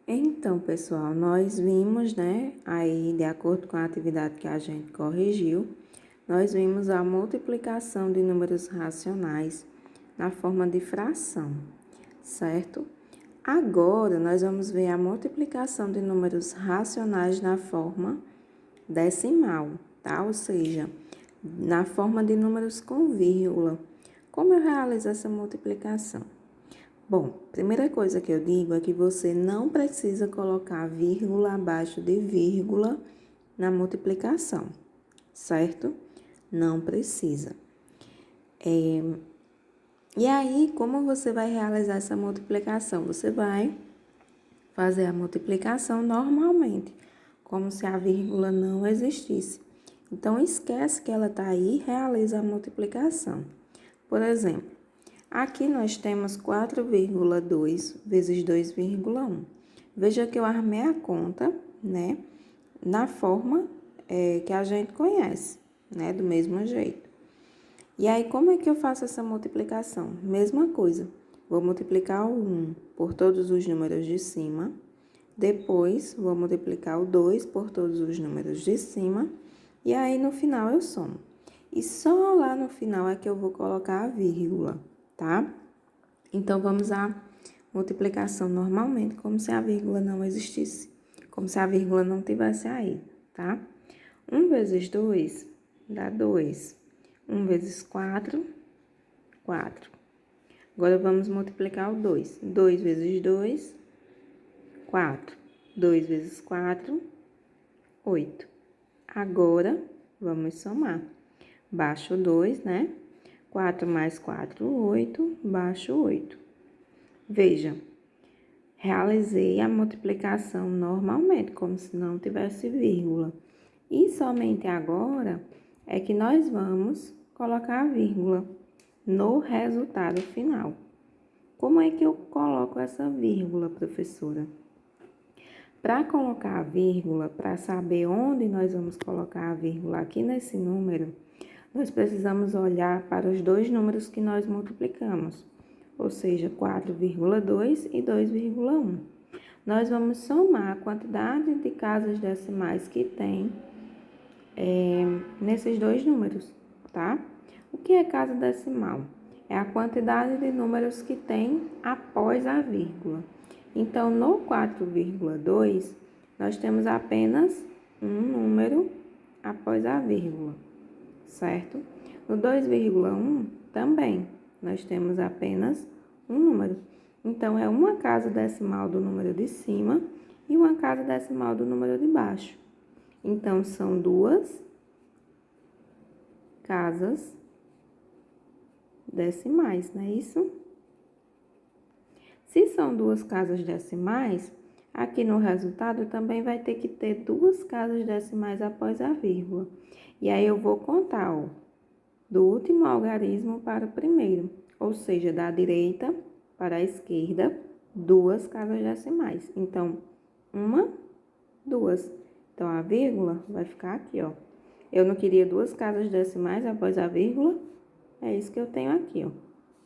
Então, pessoal, nós vimos, né, aí de acordo com a atividade que a gente corrigiu, nós vimos a multiplicação de números racionais na forma de fração, certo? Agora, nós vamos ver a multiplicação de números racionais na forma decimal, tá? Ou seja, na forma de números com vírgula. Como eu realizo essa multiplicação? Bom, primeira coisa que eu digo é que você não precisa colocar vírgula abaixo de vírgula na multiplicação, certo? Não precisa. E aí, como você vai realizar essa multiplicação? Você vai fazer a multiplicação normalmente, como se a vírgula não existisse. Então, esquece que ela está aí e realiza a multiplicação. Por exemplo, aqui nós temos 4,2 vezes 2,1. Veja que eu armei a conta, né, na forma que a gente conhece, né, do mesmo jeito. E aí, como é que eu faço essa multiplicação? Mesma coisa, vou multiplicar o 1 por todos os números de cima, depois vou multiplicar o 2 por todos os números de cima, e aí no final eu somo. E só lá no final é que eu vou colocar a vírgula, tá? Então, vamos à multiplicação normalmente, como se a vírgula não existisse, como se a vírgula não tivesse aí, tá? 1 vezes 2 dá 2. 1 vezes 4, 4. Agora, vamos multiplicar o 2. 2 vezes 2, 4. 2 vezes 4, 8. Agora, vamos somar. Baixo 2, né? 4 mais 4, 8. Baixo 8. Veja, realizei a multiplicação normalmente, como se não tivesse vírgula. E somente agora é que nós vamos colocar a vírgula no resultado final. Como é que eu coloco essa vírgula, professora? Para colocar a vírgula, para saber onde nós vamos colocar a vírgula aqui nesse número, nós precisamos olhar para os dois números que nós multiplicamos, ou seja, 4,2 e 2,1. Nós vamos somar a quantidade de casas decimais que tem nesses dois números, tá? O que é casa decimal? É a quantidade de números que tem após a vírgula. Então, no 4,2, nós temos apenas um número após a vírgula, certo? No 2,1 também, nós temos apenas um número. Então, é uma casa decimal do número de cima e uma casa decimal do número de baixo. Então, são duas casas decimais, não é isso? Se são duas casas decimais, aqui no resultado também vai ter que ter duas casas decimais após a vírgula. E aí eu vou contar, ó, do último algarismo para o primeiro, ou seja, da direita para a esquerda, duas casas decimais. Então, uma, duas. Então, a vírgula vai ficar aqui, ó. Eu não queria duas casas decimais após a vírgula, é isso que eu tenho aqui, ó,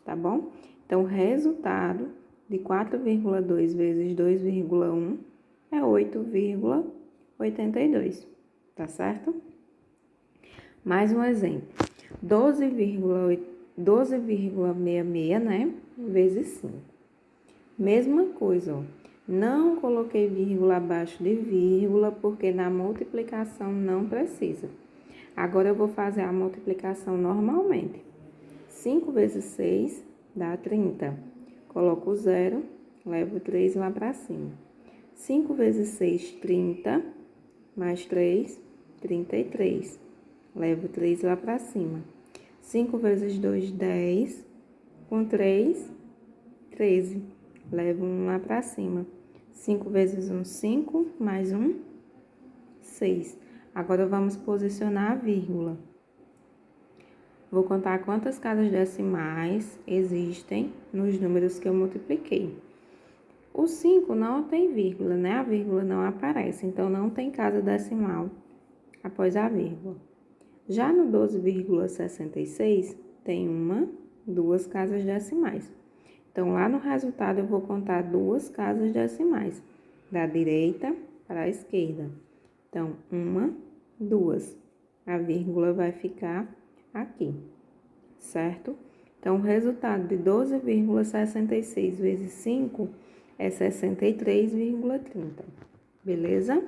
tá bom? Então, o resultado de 4,2 vezes 2,1 é 8,82, tá certo? Mais um exemplo. 12,66, né? Vezes 5. Mesma coisa, ó. Não coloquei vírgula abaixo de vírgula, porque na multiplicação não precisa. Agora, eu vou fazer a multiplicação normalmente. 5 vezes 6 dá 30. Coloco o 0, levo 3 lá para cima. 5 vezes 6, 30, mais 3, 33. Levo 3 lá para cima. 5 vezes 2, 10. Com 3, 13. Levo 1 lá para cima. 5 vezes 1, 5. Mais 1, 6. Agora, vamos posicionar a vírgula. Vou contar quantas casas decimais existem nos números que eu multipliquei. O 5 não tem vírgula, né? A vírgula não aparece, então não tem casa decimal após a vírgula. Já no 12,66, tem uma, duas casas decimais. Então, lá no resultado, eu vou contar duas casas decimais. da direita para a esquerda. Então, 1, 2. A vírgula vai ficar aqui, certo? Então, o resultado de 12,66 vezes 5 é 63,30, beleza?